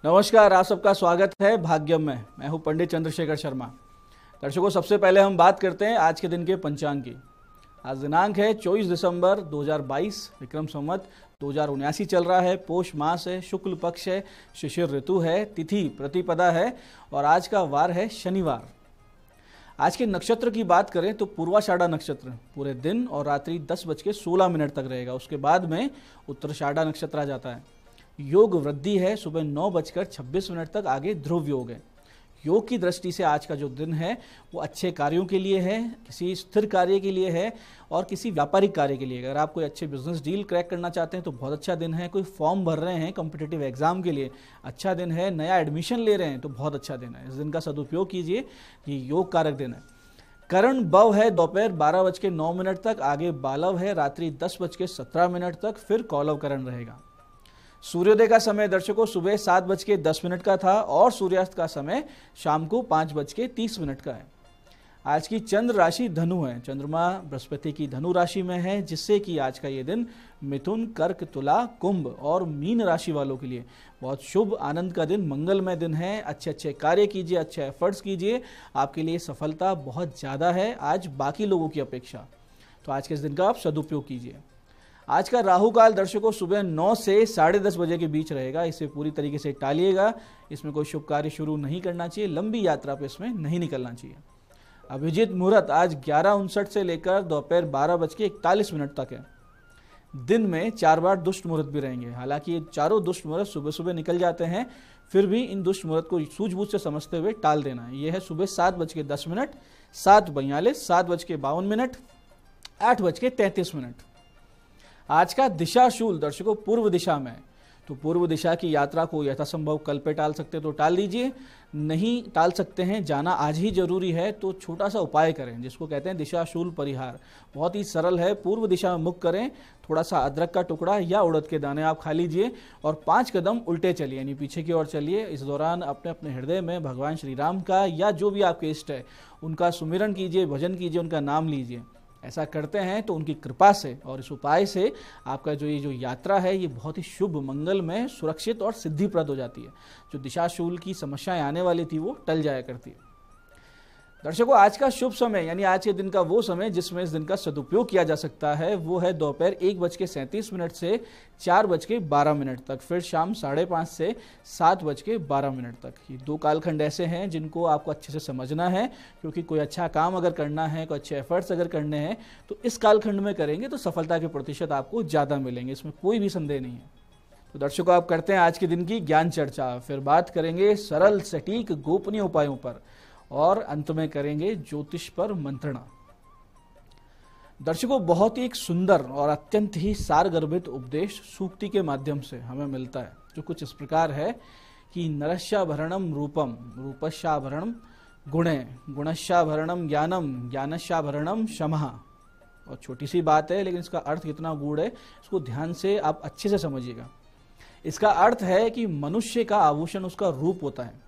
नमस्कार, आप सबका स्वागत है भाग्यम में। मैं हूं पंडित चंद्रशेखर शर्मा। दर्शकों, सबसे पहले हम बात करते हैं आज के दिन के पंचांग की। आज दिनांक है 24 दिसंबर 2022, विक्रम संवत 2079 चल रहा है। पोष मास है, शुक्ल पक्ष है, शिशिर ऋतु है, तिथि प्रतिपदा है और आज का वार है शनिवार। आज के नक्षत्र की बात करें तो पूर्वाषाढ़ा नक्षत्र पूरे दिन और रात्रि 10:16 तक रहेगा। उसके बाद में उत्तराषाढ़ा नक्षत्र आ जाता है। योग वृद्धि है, सुबह 9:26 तक आगे ध्रुव योग है। योग की दृष्टि से आज का जो दिन है वो अच्छे कार्यों के लिए है, किसी स्थिर कार्य के लिए है और किसी व्यापारिक कार्य के लिए। अगर आप कोई अच्छे बिजनेस डील क्रैक करना चाहते हैं तो बहुत अच्छा दिन है। कोई फॉर्म भर रहे हैं कॉम्पिटिटिव एग्जाम के लिए, अच्छा दिन है। नया एडमिशन ले रहे हैं तो बहुत अच्छा दिन है। इस दिन का सदुपयोग कीजिए, ये योग कारक दिन है। करण बव है दोपहर 12:09 तक, आगे बालव है रात्रि 10:17 तक, फिर कौलव करण रहेगा। सूर्योदय का समय दर्शकों सुबह 7:10 का था और सूर्यास्त का समय शाम को 5:30 का है। आज की चंद्र राशि धनु है। चंद्रमा बृहस्पति की धनु राशि में है, जिससे कि आज का ये दिन मिथुन, कर्क, तुला, कुंभ और मीन राशि वालों के लिए बहुत शुभ आनंद का दिन, मंगलमय दिन है। अच्छे अच्छे कार्य कीजिए, अच्छे एफर्ट्स कीजिए, आपके लिए सफलता बहुत ज़्यादा है आज बाकी लोगों की अपेक्षा। तो आज के इस दिन का आप सदुपयोग कीजिए। आज का राहु काल दर्शकों सुबह 9 से 10:30 बजे के बीच रहेगा। इसे पूरी तरीके से टालिएगा। इसमें कोई शुभ कार्य शुरू नहीं करना चाहिए, लंबी यात्रा पे इसमें नहीं निकलना चाहिए। अभिजीत मुहूर्त आज 11:59 से लेकर दोपहर 12:41 तक है। दिन में 4 बार दुष्ट मुहूर्त भी रहेंगे। हालांकि ये चारों दुष्ट मुहूर्त सुबह सुबह निकल जाते हैं, फिर भी इन दुष्ट मुहूर्त को सूझबूझ से समझते हुए टाल देना है। यह है सुबह 7:10, 7:42, 7:52, 8:33। आज का दिशाशूल दर्शकों पूर्व दिशा में, तो पूर्व दिशा की यात्रा को यथासंभव कल पे टाल सकते तो टाल दीजिए। नहीं टाल सकते हैं, जाना आज ही जरूरी है तो छोटा सा उपाय करें, जिसको कहते हैं दिशाशूल परिहार। बहुत ही सरल है। पूर्व दिशा में मुख करें, थोड़ा सा अदरक का टुकड़ा या उड़द के दाने आप खा लीजिए और 5 कदम उल्टे चलिए, यानी पीछे की ओर चलिए। इस दौरान अपने अपने हृदय में भगवान श्री राम का या जो भी आपके इष्ट है उनका सुमिरन कीजिए, भजन कीजिए, उनका नाम लीजिए। ऐसा करते हैं तो उनकी कृपा से और इस उपाय से आपका जो यात्रा है ये बहुत ही शुभ, मंगलमय, सुरक्षित और सिद्धिप्रद हो जाती है। जो दिशाशूल की समस्याएं आने वाली थी वो टल जाया करती है। दर्शकों, आज का शुभ समय यानी आज के दिन का वो समय जिसमें इस दिन का सदुपयोग किया जा सकता है वो है दोपहर 1:37 से 4:12 तक, फिर शाम 5:30 से 7:12 तक। ये 2 कालखंड ऐसे हैं जिनको आपको अच्छे से समझना है, क्योंकि कोई अच्छा काम अगर करना है, कोई अच्छे एफर्ट्स अगर करने हैं तो इस कालखंड में करेंगे तो सफलता के प्रतिशत आपको ज़्यादा मिलेंगे, इसमें कोई भी संदेह नहीं है। तो दर्शकों, आप करते हैं आज के दिन की ज्ञान चर्चा, फिर बात करेंगे सरल, सटीक, गोपनीय उपायों पर और अंत में करेंगे ज्योतिष पर मंत्रणा। दर्शकों, बहुत ही एक सुंदर और अत्यंत ही सारगर्भित उपदेश सूक्ति के माध्यम से हमें मिलता है, जो कुछ इस प्रकार है कि नरस्याभरणम रूपम, रूपस्याभरणम गुणे, गुणस्याभरणम ज्ञानम, ज्ञानस्याभरणम क्षमा। और छोटी सी बात है लेकिन इसका अर्थ कितना गूढ़ है, इसको ध्यान से आप अच्छे से समझिएगा। इसका अर्थ है कि मनुष्य का आभूषण उसका रूप होता है।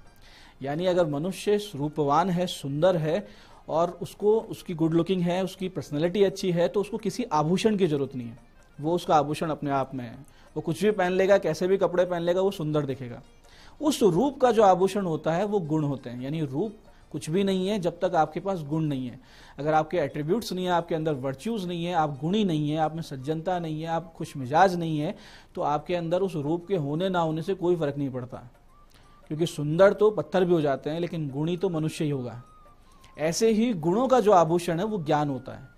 यानी अगर मनुष्य रूपवान है, सुंदर है और उसको उसकी गुड लुकिंग है, उसकी पर्सनैलिटी अच्छी है, तो उसको किसी आभूषण की जरूरत नहीं है। वो उसका आभूषण अपने आप में है। वो कुछ भी पहन लेगा, कैसे भी कपड़े पहन लेगा, वो सुंदर दिखेगा। उस रूप का जो आभूषण होता है वो गुण होते हैं। यानी रूप कुछ भी नहीं है जब तक आपके पास गुण नहीं है। अगर आपके एट्रीब्यूट्स नहीं है, आपके अंदर वर्च्यूज नहीं है, आप गुणी नहीं है, आप में सज्जनता नहीं है, आप खुश मिजाज नहीं है, तो आपके अंदर उस रूप के होने ना होने से कोई फर्क नहीं पड़ता। क्योंकि सुंदर तो पत्थर भी हो जाते हैं लेकिन गुणी तो मनुष्य ही होगा। ऐसे ही गुणों का जो आभूषण है वो ज्ञान होता है।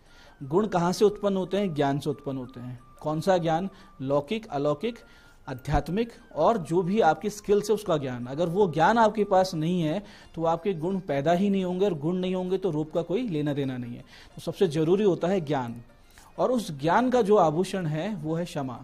गुण कहाँ से उत्पन्न होते हैं? ज्ञान से उत्पन्न होते हैं। कौन सा ज्ञान? लौकिक, अलौकिक, आध्यात्मिक और जो भी आपकी स्किल्स है उसका ज्ञान। अगर वो ज्ञान आपके पास नहीं है तो आपके गुण पैदा ही नहीं होंगे, और गुण नहीं होंगे तो रूप का कोई लेना देना नहीं है। तो सबसे जरूरी होता है ज्ञान, और उस ज्ञान का जो आभूषण है वो है क्षमा।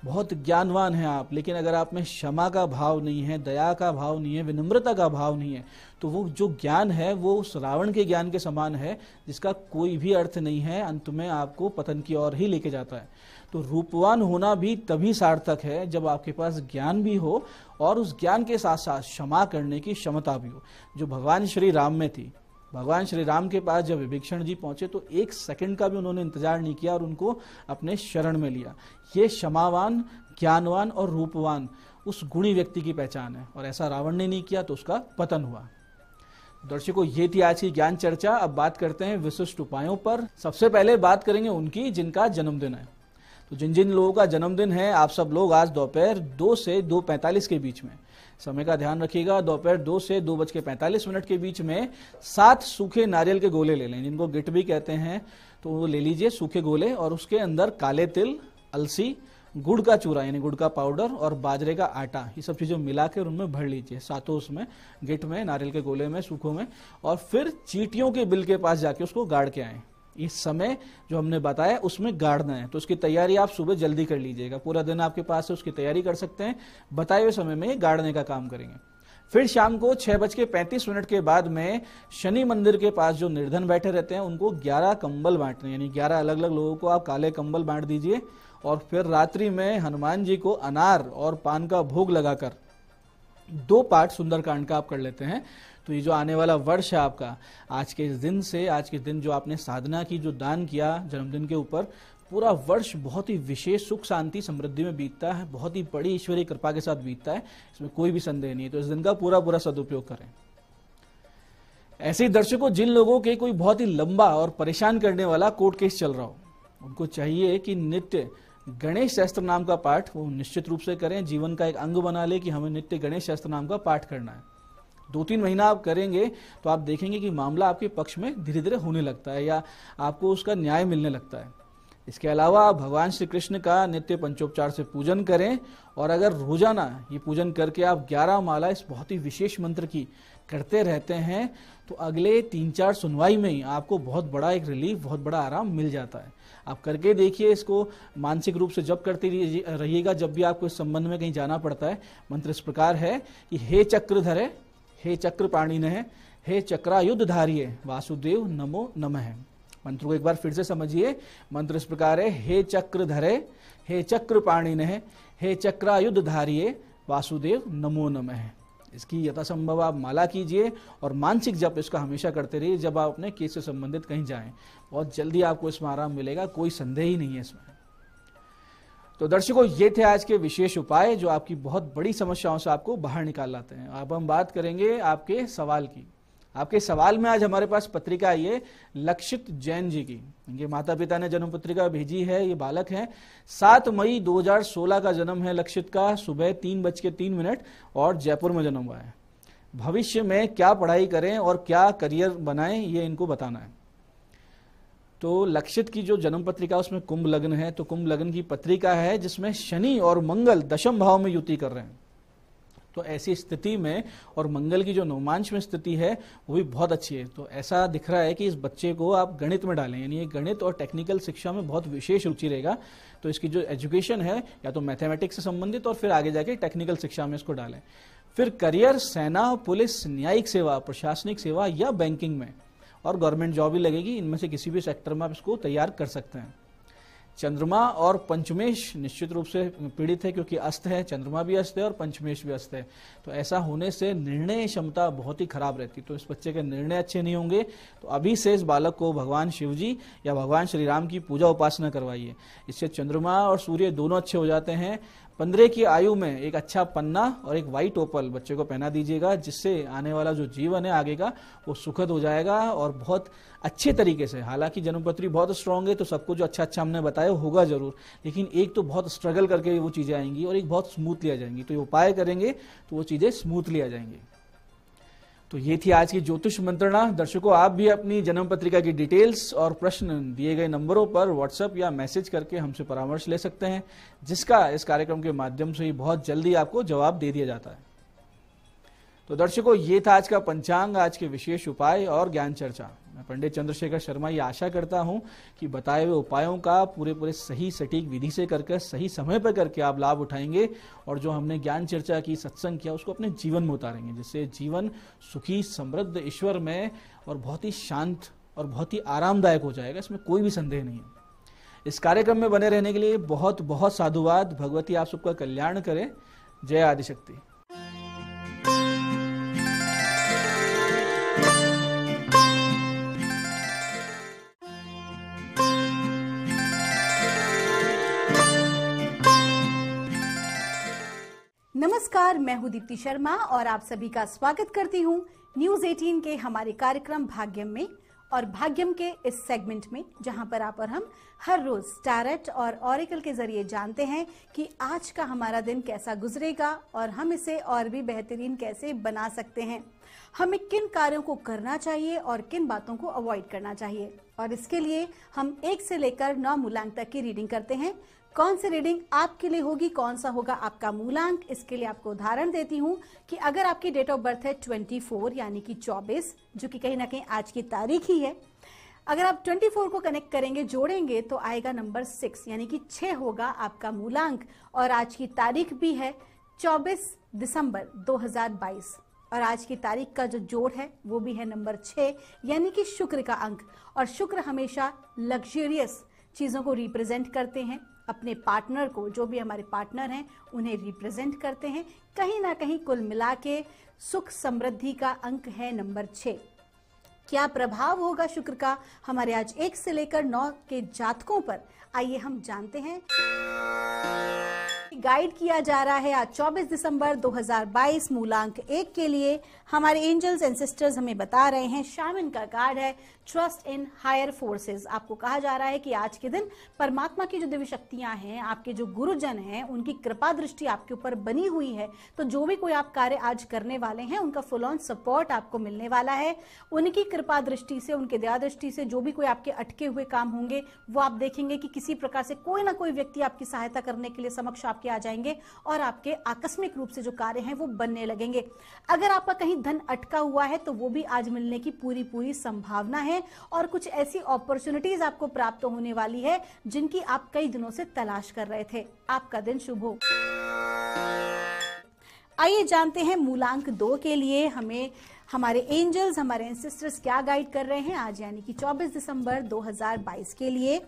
बहुत ज्ञानवान हैं आप, लेकिन अगर आप में क्षमा का भाव नहीं है, दया का भाव नहीं है, विनम्रता का भाव नहीं है, तो वो जो ज्ञान है वो उस रावण के ज्ञान के समान है, जिसका कोई भी अर्थ नहीं है, अंत में आपको पतन की ओर ही लेके जाता है। तो रूपवान होना भी तभी सार्थक है जब आपके पास ज्ञान भी हो और उस ज्ञान के साथ साथ क्षमा करने की क्षमता भी हो, जो भगवान श्री राम में थी। भगवान श्री राम के पास जब विभीषण जी पहुंचे तो 1 सेकंड का भी उन्होंने इंतजार नहीं किया और उनको अपने शरण में लिया। ये क्षमावान, ज्ञानवान और रूपवान उस गुणी व्यक्ति की पहचान है, और ऐसा रावण ने नहीं किया तो उसका पतन हुआ। दर्शकों, ये थी आज की ज्ञान चर्चा। अब बात करते हैं विशिष्ट उपायों पर। सबसे पहले बात करेंगे उनकी जिनका जन्मदिन है। तो जिन जिन लोगों का जन्मदिन है, आप सब लोग आज दोपहर 2 से 2:45 के बीच में, समय का ध्यान रखिएगा, दोपहर 2 से 2:45 के बीच में 7 सूखे नारियल के गोले ले लें, जिनको गिट भी कहते हैं, तो वो ले लीजिए सूखे गोले, और उसके अंदर काले तिल, अलसी, गुड़ का चूरा यानी गुड़ का पाउडर और बाजरे का आटा, ये सब चीजें मिला कर उनमें भर लीजिए, सातों उसमें गिट में, नारियल के गोले में, सूखों में, और फिर चींटियों के बिल के पास जाके उसको गाड़ के आए। इस समय जो हमने बताया उसमें गाड़ना है, तो उसकी तैयारी आप सुबह जल्दी कर लीजिएगा, पूरा दिन आपके पास है, उसकी तैयारी कर सकते हैं, बताए हुए समय में गाड़ने का काम करेंगे। फिर शाम को 6:35 के बाद में शनि मंदिर के पास जो निर्धन बैठे रहते हैं उनको 11 कंबल बांटने, यानी 11 अलग अलग लोगों को आप काले कंबल बांट दीजिए, और फिर रात्रि में हनुमान जी को अनार और पान का भोग लगाकर 2 पाठ सुंदरकांड का आप कर लेते हैं। तो ये जो आने वाला वर्ष है आपका, आज के इस दिन से, आज के दिन जो आपने साधना की, जो दान किया जन्मदिन के ऊपर, पूरा वर्ष बहुत ही विशेष सुख शांति समृद्धि में बीतता है, बहुत ही बड़ी ईश्वरीय कृपा के साथ बीतता है, इसमें कोई भी संदेह नहीं है। तो इस दिन का पूरा सदुपयोग करें। ऐसे ही दर्शकों, जिन लोगों के कोई बहुत ही लंबा और परेशान करने वाला कोर्ट केस चल रहा हो, उनको चाहिए कि नित्य गणेश शास्त्र नाम का पाठ वो निश्चित रूप से करें, जीवन का एक अंग बना ले कि हमें नित्य गणेश शास्त्र नाम का पाठ करना है। 2-3 महीना आप करेंगे तो आप देखेंगे कि मामला आपके पक्ष में धीरे धीरे होने लगता है, या आपको उसका न्याय मिलने लगता है। इसके अलावा आप भगवान श्री कृष्ण का नित्य पंचोपचार से पूजन करें, और अगर रोजाना ये पूजन करके आप 11 माला इस बहुत ही विशेष मंत्र की करते रहते हैं, तो अगले 3-4 सुनवाई में ही आपको बहुत बड़ा एक रिलीफ, बहुत बड़ा आराम मिल जाता है। आप करके देखिए, इसको मानसिक रूप से जप करते रहिएगा जब भी आपको इस संबंध में कहीं जाना पड़ता है। मंत्र इस प्रकार है कि हे चक्रधरे, हे चक्र पाणिनः, हे चक्रायुध धारिये, वासुदेव नमो नमः। मंत्र को एक बार फिर से समझिए। मंत्र इस प्रकार है, हे चक्रधरे, हे चक्र पाणिनः, हे चक्रायुध धारिये, वासुदेव नमो नमः। इसकी यथासंभव आप माला कीजिए और मानसिक जप इसका हमेशा करते रहिए जब आप अपने केस से संबंधित कहीं जाएं। बहुत जल्दी आपको इसमें आराम मिलेगा, कोई संदेह ही नहीं है इसमें। तो दर्शकों, ये थे आज के विशेष उपाय जो आपकी बहुत बड़ी समस्याओं से आपको बाहर निकाल लाते हैं। अब हम बात करेंगे आपके सवाल की। आपके सवाल में आज हमारे पास पत्रिका आई है लक्षित जैन जी की। इनके माता पिता ने जन्म पत्रिका भेजी है। ये बालक हैं, 7 मई 2016 का जन्म है लक्षित का, सुबह 3:03 और जयपुर में जन्म हुआ है। भविष्य में क्या पढ़ाई करें और क्या करियर बनाएं, ये इनको बताना है। तो लक्षित की जो जन्म पत्रिका उसमें कुंभ लग्न है, तो कुंभ लग्न की पत्रिका है जिसमें शनि और मंगल दशम भाव में युति कर रहे हैं। तो ऐसी स्थिति में, और मंगल की जो नवमांश में स्थिति है वो भी बहुत अच्छी है, तो ऐसा दिख रहा है कि इस बच्चे को आप गणित में डालें, यानी गणित और टेक्निकल शिक्षा में बहुत विशेष रुचि रहेगा। तो इसकी जो एजुकेशन है या तो मैथमेटिक्स से संबंधित और फिर आगे जाके टेक्निकल शिक्षा में इसको डालें। फिर करियर सेना, पुलिस, न्यायिक सेवा, प्रशासनिक सेवा या बैंकिंग में, और गवर्नमेंट जॉब भी लगेगी, इनमें से किसी भी सेक्टर में आप इसको तैयार कर सकते हैं। चंद्रमा और पंचमेश निश्चित रूप से पीड़ित है, क्योंकि अस्त है, चंद्रमा भी अस्त है और पंचमेश भी अस्त है। तो ऐसा होने से निर्णय क्षमता बहुत ही खराब रहती है, तो इस बच्चे के निर्णय अच्छे नहीं होंगे। तो अभी से इस बालक को भगवान शिव जी या भगवान श्री राम की पूजा उपासना करवाइए, इससे चंद्रमा और सूर्य दोनों अच्छे हो जाते हैं। 15 की आयु में एक अच्छा पन्ना और एक व्हाइट ओपल बच्चे को पहना दीजिएगा, जिससे आने वाला जो जीवन है आगे का वो सुखद हो जाएगा और बहुत अच्छे तरीके से। हालांकि जन्मपत्री बहुत स्ट्रांग है, तो सबको जो अच्छा हमने बताया होगा जरूर, लेकिन एक तो बहुत स्ट्रगल करके वो चीजें आएंगी और एक बहुत स्मूथली आ जाएंगी। तो ये उपाय करेंगे तो वो चीजें स्मूथली आ जाएंगी। तो ये थी आज की ज्योतिष मंत्रणा। दर्शकों, आप भी अपनी जन्म पत्रिका की डिटेल्स और प्रश्न दिए गए नंबरों पर व्हाट्सएप या मैसेज करके हमसे परामर्श ले सकते हैं, जिसका इस कार्यक्रम के माध्यम से ही बहुत जल्दी आपको जवाब दे दिया जाता है। तो दर्शकों, ये था आज का पंचांग, आज के विशेष उपाय और ज्ञान चर्चा। मैं पंडित चंद्रशेखर शर्मा ये आशा करता हूं कि बताए हुए उपायों का पूरे सही सटीक विधि से करके, सही समय पर करके आप लाभ उठाएंगे, और जो हमने ज्ञान चर्चा की, सत्संग किया, उसको अपने जीवन में उतारेंगे, जिससे जीवन सुखी, समृद्ध, ईश्वर में और बहुत ही शांत और बहुत ही आरामदायक हो जाएगा। इसमें कोई भी संदेह नहीं है। इस कार्यक्रम में बने रहने के लिए बहुत बहुत साधुवाद। भगवती आप सबका कल्याण करे। जय आदिशक्ति। नमस्कार, मैं हूं दीप्ति शर्मा और आप सभी का स्वागत करती हूं न्यूज 18 के हमारे कार्यक्रम भाग्यम में। और भाग्यम के इस सेगमेंट में जहां पर आप और हम हर रोज टैरेट और ऑरेकल के जरिए जानते हैं कि आज का हमारा दिन कैसा गुजरेगा और हम इसे और भी बेहतरीन कैसे बना सकते हैं। हमें किन कार्यों को करना चाहिए और किन बातों को अवॉइड करना चाहिए, और इसके लिए हम 1 से लेकर 9 मूलांक तक की रीडिंग करते हैं। कौन सी रीडिंग आपके लिए होगी, कौन सा होगा आपका मूलांक, इसके लिए आपको उदाहरण देती हूं कि अगर आपकी डेट ऑफ बर्थ है 24 यानी कि 24, जो कि कहीं ना कहीं आज की तारीख ही है, अगर आप 24 को कनेक्ट करेंगे, जोड़ेंगे तो आएगा नंबर 6 यानी कि 6 होगा आपका मूलांक। और आज की तारीख भी है 24 दिसंबर 2022 और आज की तारीख का जो जोड़ है वो भी है नंबर 6 यानी कि शुक्र का अंक। और शुक्र हमेशा लग्जरियस चीजों को रिप्रेजेंट करते हैं, अपने पार्टनर को, जो भी हमारे पार्टनर हैं उन्हें रिप्रेजेंट करते हैं। कहीं ना कहीं कुल मिला के सुख समृद्धि का अंक है नंबर 6। क्या प्रभाव होगा शुक्र का हमारे आज 1 से लेकर 9 के जातकों पर, आइए हम जानते हैं। गाइड किया जा रहा है आज 24 दिसंबर 2022 मूलांक 1 के लिए। हमारे एंजल्स एंड सिस्टर्स हमें बता रहे हैं, शामिन का कार्ड है ट्रस्ट इन हायर फोर्सेस। आपको कहा जा रहा है कि आज के दिन परमात्मा की जो दिव्य शक्तियां हैं, आपके जो गुरुजन हैं, उनकी कृपा दृष्टि आपके ऊपर बनी हुई है। तो जो भी कोई आप कार्य आज करने वाले हैं उनका फुल ऑन सपोर्ट आपको मिलने वाला है। उनकी कृपा दृष्टि से, उनके दया दृष्टि से जो भी कोई आपके अटके हुए काम होंगे वो आप देखेंगे कि किसी प्रकार से कोई ना कोई व्यक्ति आपकी सहायता करने के लिए समक्ष आपके आ जाएंगे और आपके आकस्मिक रूप से जो कार्य हैं वो बनने लगेंगे। अगर आपका कहीं धन अटका हुआ है तो वो भी आज मिलने की पूरी संभावना है और कुछ ऐसी अपॉर्चुनिटीज आपको प्राप्त होने वाली है जिनकी आप कई दिनों से तलाश कर रहे थे। आपका दिन शुभ हो। आइए जानते हैं मूलांक 2 के लिए हमें हमारे एंजल्स, हमारे एंसेस्टर्स क्या गाइड कर रहे हैं आज यानी कि 24 दिसंबर 2022 के लिए।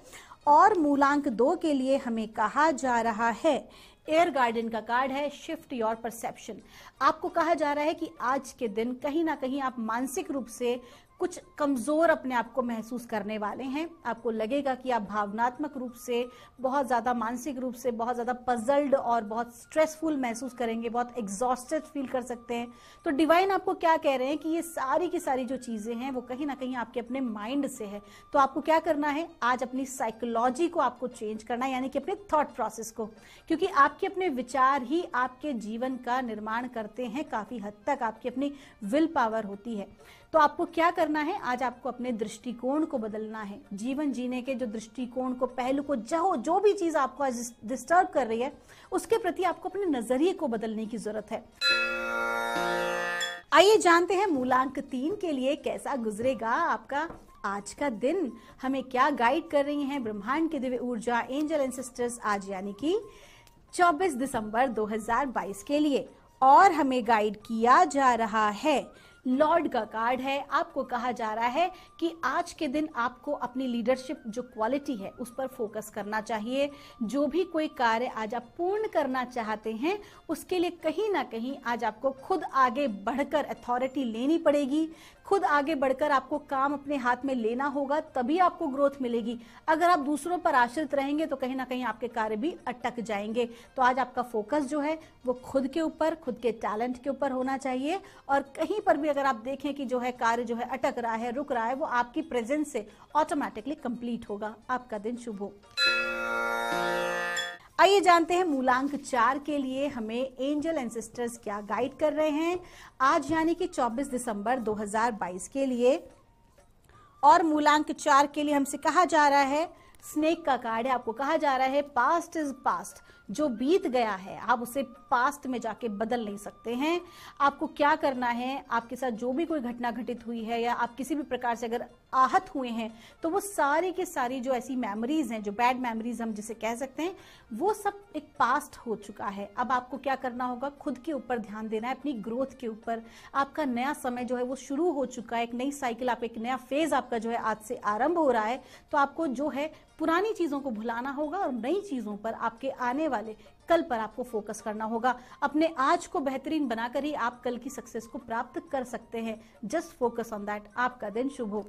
और मूलांक 2 के लिए हमें कहा जा रहा है, एयर गार्डन का कार्ड है शिफ्ट योर परसेप्शन। आपको कहा जा रहा है कि आज के दिन कहीं ना कहीं आप मानसिक रूप से कुछ कमजोर अपने आप को महसूस करने वाले हैं। आपको लगेगा कि आप भावनात्मक रूप से बहुत ज्यादा, मानसिक रूप से बहुत ज्यादा पजल्ड और बहुत स्ट्रेसफुल महसूस करेंगे, बहुत एग्जॉस्टेड फील कर सकते हैं। तो डिवाइन आपको क्या कह रहे हैं कि ये सारी की सारी जो चीजें हैं वो कहीं ना कहीं आपके अपने माइंड से है। तो आपको क्या करना है, आज अपनी साइकोलॉजी को आपको चेंज करना है, यानी कि अपने थॉट प्रोसेस को, क्योंकि आपके अपने विचार ही आपके जीवन का निर्माण करते हैं। काफी हद तक आपकी अपनी विल पावर होती है। तो आपको क्या करना है, आज आपको अपने दृष्टिकोण को बदलना है। जीवन जीने के जो दृष्टिकोण को, पहलू को, जो भी चीज आपको आज डिस्टर्ब कर रही है उसके प्रति आपको अपने नजरिए को बदलने की जरूरत है। आइए जानते हैं मूलांक 3 के लिए कैसा गुजरेगा आपका आज का दिन। हमें क्या गाइड कर रही हैं ब्रह्मांड की दिव्य ऊर्जा, एंजल एंड सिस्टर्स आज यानी कि 24 दिसंबर 2022 के लिए। और हमें गाइड किया जा रहा है, लॉर्ड का कार्ड है। आपको कहा जा रहा है कि आज के दिन आपको अपनी लीडरशिप जो क्वालिटी है उस पर फोकस करना चाहिए। जो भी कोई कार्य आज आप पूर्ण करना चाहते हैं उसके लिए कहीं ना कहीं आज आपको खुद आगे बढ़कर अथॉरिटी लेनी पड़ेगी। खुद आगे बढ़कर आपको काम अपने हाथ में लेना होगा, तभी आपको ग्रोथ मिलेगी। अगर आप दूसरों पर आश्रित रहेंगे तो कहीं ना कहीं आपके कार्य भी अटक जाएंगे। तो आज आपका फोकस जो है वो खुद के ऊपर, खुद के टैलेंट के ऊपर होना चाहिए। और कहीं पर भी अगर आप देखें कि जो है कार्य जो है अटक रहा है, रुक रहा है, वो आपकी प्रेजेंस से ऑटोमेटिकली कंप्लीट होगा। आपका दिन शुभ हो। आइए जानते हैं मूलांक 4 के लिए हमें एंजल एंड सिस्टर्स क्या गाइड कर रहे हैं आज यानी कि 24 दिसंबर 2022 के लिए। और मूलांक 4 के लिए हमसे कहा जा रहा है, स्नेक का कार्ड है। आपको कहा जा रहा है पास्ट इज पास्ट, जो बीत गया है आप उसे पास्ट में जाके बदल नहीं सकते हैं। आपको क्या करना है, आपके साथ जो भी कोई घटना घटित हुई है या आप किसी भी प्रकार से अगर आहत हुए हैं तो वो सारी की सारी जो ऐसी मेमोरीज हैं, जो बैड मेमोरीज हम जिसे कह सकते हैं, वो सब एक पास्ट हो चुका है। अब आपको क्या करना होगा, खुद के ऊपर ध्यान देना है, अपनी ग्रोथ के ऊपर। आपका नया समय जो है वो शुरू हो चुका है, एक नई साइकिल, आप एक नया फेज आपका जो है आज से आरंभ हो रहा है। तो आपको जो है पुरानी चीजों को भुलाना होगा और नई चीजों पर, आपके आने वाले कल पर आपको फोकस करना होगा। अपने आज को बेहतरीन बनाकर ही आप कल की सक्सेस को प्राप्त कर सकते हैं। Just focus on that. आपका दिन शुभ हो।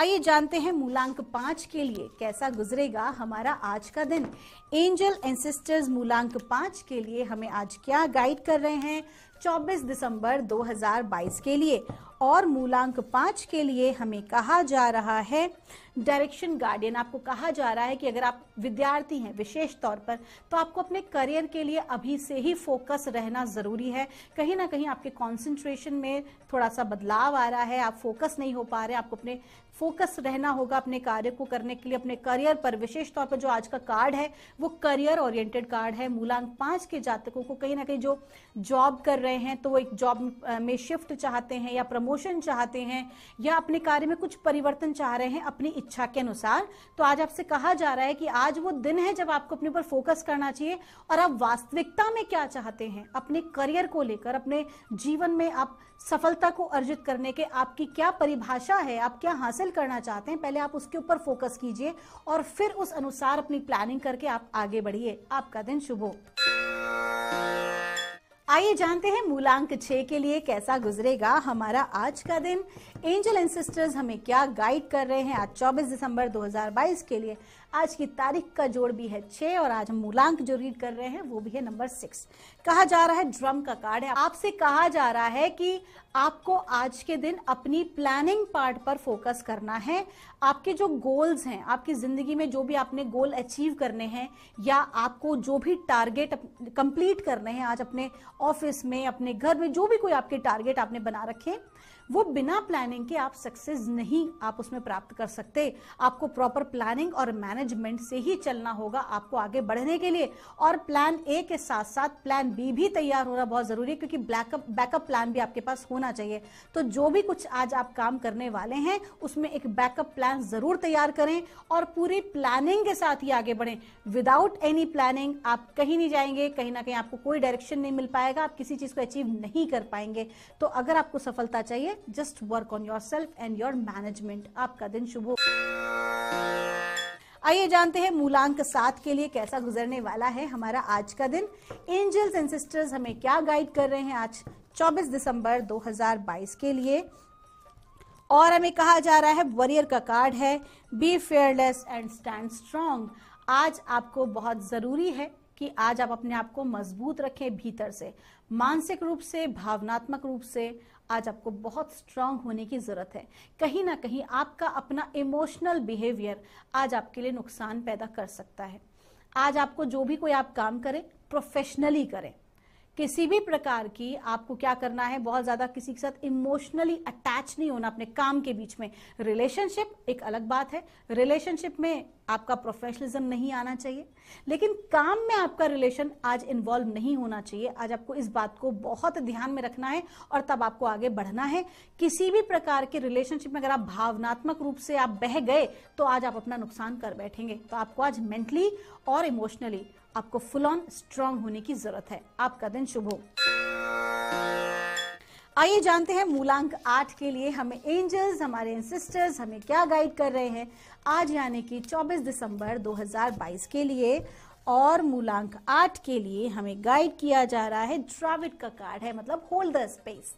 आइए जानते हैं मूलांक 5 के लिए कैसा गुजरेगा हमारा आज का दिन। एंजल एंसेस्टर्स मूलांक 5 के लिए हमें आज क्या गाइड कर रहे हैं 24 दिसंबर 2022 के लिए। और मूलांक 5 के लिए हमें कहा जा रहा है डायरेक्शन गार्डियन। आपको कहा जा रहा है कि अगर आप विद्यार्थी हैं विशेष तौर पर, तो आपको अपने करियर के लिए अभी से ही फोकस रहना जरूरी है। कहीं ना कहीं आपके कंसंट्रेशन में थोड़ा सा बदलाव आ रहा है, आप फोकस नहीं हो पा रहे, आपको अपने फोकस रहना होगा अपने कार्य को करने के लिए, अपने करियर पर। विशेष तौर पर जो आज का कार्ड है वो करियर ओरिएंटेड कार्ड है। मूलांक 5 के जातकों को कहीं ना कहीं जो जॉब कर रहे हैं तो वो एक जॉब में शिफ्ट चाहते हैं या प्रमोशन चाहते हैं या अपने कार्य में कुछ परिवर्तन चाह रहे हैं अपनी इच्छा के अनुसार। तो आज आपसे कहा जा रहा है कि आज वो दिन है जब आपको अपने ऊपर फोकस करना चाहिए और आप वास्तविकता में क्या चाहते हैं अपने करियर को लेकर, अपने जीवन में आप सफलता को अर्जित करने के आपकी क्या परिभाषा है, आप क्या हासिल करना चाहते हैं, पहले आप उसके ऊपर फोकस कीजिए और फिर उस अनुसार अपनी प्लानिंग करके आप आगे बढ़िए। आपका दिन शुभ हो। आइए जानते हैं मूलांक 6 के लिए कैसा गुजरेगा हमारा आज का दिन। एंजल एंसेस्टर्स हमें क्या गाइड कर रहे हैं आज 24 दिसंबर 2022 के लिए। आज की तारीख का जोड़ भी है 6 और आज हम मूलांक जो रीड कर रहे हैं वो भी है नंबर 6। कहा जा रहा है ड्रम का कार्ड है। आपसे कहा जा रहा है कि आपको आज के दिन अपनी प्लानिंग पार्ट पर फोकस करना है। आपके जो गोल्स हैं, आपकी जिंदगी में जो भी आपने गोल अचीव करने हैं या आपको जो भी टारगेट कंप्लीट करने हैं आज अपने ऑफिस में, अपने घर में, जो भी कोई आपके टारगेट आपने बना रखे, वो बिना प्लानिंग के आप सक्सेस नहीं आप उसमें प्राप्त कर सकते। आपको प्रॉपर प्लानिंग और मैनेजमेंट से ही चलना होगा आपको आगे बढ़ने के लिए। और प्लान ए के साथ साथ प्लान बी भी तैयार होना बहुत जरूरी है, क्योंकि बैकअप प्लान भी आपके पास होना चाहिए। तो जो भी कुछ आज आप काम करने वाले हैं उसमें एक बैकअप प्लान जरूर तैयार करें और पूरी प्लानिंग के साथ ही आगे बढ़ें। विदाउट एनी प्लानिंग आप कहीं नहीं जाएंगे, कहीं ना कहीं आपको कोई डायरेक्शन नहीं मिल पाएगा, आप किसी चीज को अचीव नहीं कर पाएंगे। तो अगर आपको सफलता चाहिए, just work on yourself and your management. आपका दिन शुभ हो। आइए जानते हैं मूलांक 7 के लिए कैसा गुजरने वाला है हमारा आज का दिन। एंजल्स एंड सिस्टर्स हमें क्या गाइड कर रहे हैं आज 24 दिसंबर 2022 के लिए। और हमें कहा जा रहा है वॉरियर का कार्ड है, be fearless and stand strong. आज आपको बहुत जरूरी है कि आज आप अपने आप को मजबूत रखें भीतर से, मानसिक रूप से, भावनात्मक रूप से। आज आपको बहुत स्ट्रांग होने की जरूरत है। कहीं ना कहीं आपका अपना इमोशनल बिहेवियर आज आपके लिए नुकसान पैदा कर सकता है। आज आपको जो भी कोई आप काम करें प्रोफेशनली करें। किसी भी प्रकार की आपको क्या करना है, बहुत ज्यादा किसी के साथ इमोशनली अटैच नहीं होना अपने काम के बीच में। रिलेशनशिप एक अलग बात है, रिलेशनशिप में आपका प्रोफेशनलिज्म नहीं आना चाहिए, लेकिन काम में आपका रिलेशन आज इन्वॉल्व नहीं होना चाहिए। आज आपको इस बात को बहुत ध्यान में रखना है और तब आपको आगे बढ़ना है। किसी भी प्रकार के रिलेशनशिप में अगर आप भावनात्मक रूप से आप बह गए तो आज आप अपना नुकसान कर बैठेंगे। तो आपको आज मेंटली और इमोशनली आपको फुल ऑन स्ट्रांग होने की जरूरत है। आपका दिन शुभ हो। आइए जानते हैं मूलांक 8 के लिए हमें एंजल्स, हमारे एंसेस्टर्स हमें क्या गाइड कर रहे हैं आज यानी कि 24 दिसंबर 2022 के लिए। और मूलांक 8 के लिए हमें गाइड किया जा रहा है ड्राविड का कार्ड है, मतलब होल्ड द स्पेस।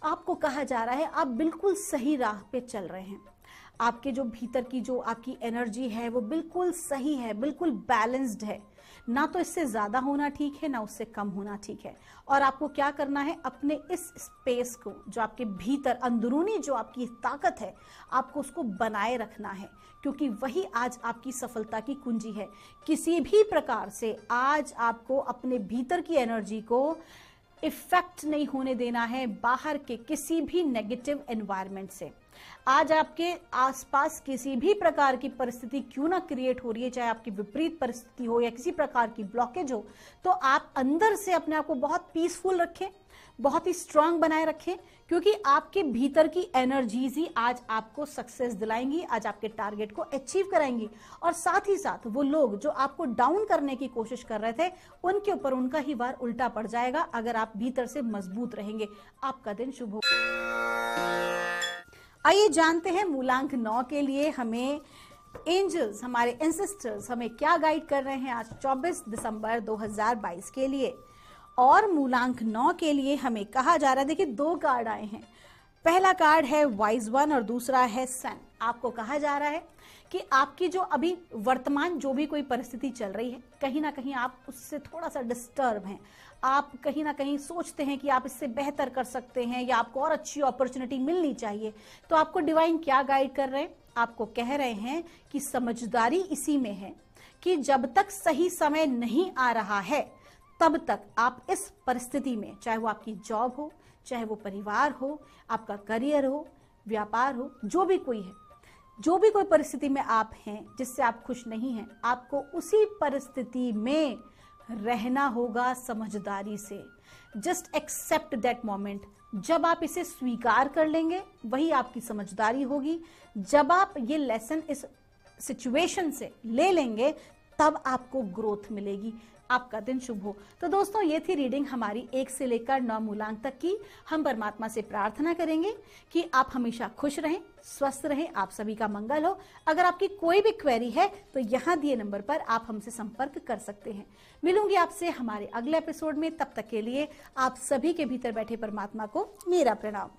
आपको कहा जा रहा है आप बिल्कुल सही राह पे चल रहे हैं। आपके जो भीतर की जो आपकी एनर्जी है वो बिल्कुल सही है, बिल्कुल बैलेंस्ड है। ना तो इससे ज्यादा होना ठीक है, ना उससे कम होना ठीक है। और आपको क्या करना है, अपने इस स्पेस को, जो आपके भीतर अंदरूनी जो आपकी ताकत है, आपको उसको बनाए रखना है, क्योंकि वही आज आपकी सफलता की कुंजी है। किसी भी प्रकार से आज आपको अपने भीतर की एनर्जी को इफेक्ट नहीं होने देना है बाहर के किसी भी नेगेटिव एनवायरनमेंट से। आज आपके आसपास किसी भी प्रकार की परिस्थिति क्यों ना क्रिएट हो रही है, चाहे आपकी विपरीत परिस्थिति हो या किसी प्रकार की ब्लॉकेज हो, तो आप अंदर से अपने आप को बहुत पीसफुल रखें, बहुत ही स्ट्रांग बनाए रखें, क्योंकि आपके भीतर की एनर्जीज ही आज आपको सक्सेस दिलाएंगी, आज आपके टारगेट को अचीव कराएंगी। और साथ ही साथ वो लोग जो आपको डाउन करने की कोशिश कर रहे थे, उनके ऊपर उनका ही वार उल्टा पड़ जाएगा अगर आप भीतर से मजबूत रहेंगे। आपका दिन शुभ हो। आइए जानते हैं मूलांक 9 के लिए हमें एंजल्स, हमारे एंसेस्टर्स हमें क्या गाइड कर रहे हैं आज 24 दिसंबर 2022 के लिए। और मूलांक 9 के लिए हमें कहा जा रहा है, देखिए 2 कार्ड आए हैं। पहला कार्ड है वाइज वन और दूसरा है सन। आपको कहा जा रहा है कि आपकी जो अभी वर्तमान जो भी कोई परिस्थिति चल रही है, कहीं ना कहीं आप उससे थोड़ा सा डिस्टर्ब हैं। आप कहीं ना कहीं सोचते हैं कि आप इससे बेहतर कर सकते हैं या आपको और अच्छी अपॉर्चुनिटी मिलनी चाहिए। तो आपको डिवाइन क्या गाइड कर रहे हैं? आपको कह रहे हैं कि समझदारी इसी में है कि जब तक सही समय नहीं आ रहा है तब तक आप इस परिस्थिति में, चाहे वो आपकी जॉब हो, चाहे वो परिवार हो, आपका करियर हो, व्यापार हो, जो भी कोई है, जो भी कोई परिस्थिति में आप हैं जिससे आप खुश नहीं हैं, आपको उसी परिस्थिति में रहना होगा समझदारी से। Just accept that moment. जब आप इसे स्वीकार कर लेंगे वही आपकी समझदारी होगी। जब आप ये लेसन इस सिचुएशन से ले लेंगे तब आपको ग्रोथ मिलेगी। आपका दिन शुभ हो। तो दोस्तों, ये थी रीडिंग हमारी 1 से लेकर 9 मूलांक तक की। हम परमात्मा से प्रार्थना करेंगे कि आप हमेशा खुश रहें, स्वस्थ रहें, आप सभी का मंगल हो। अगर आपकी कोई भी क्वेरी है तो यहाँ दिए नंबर पर आप हमसे संपर्क कर सकते हैं। मिलूंगी आपसे हमारे अगले एपिसोड में। तब तक के लिए आप सभी के भीतर बैठे परमात्मा को मेरा प्रणाम।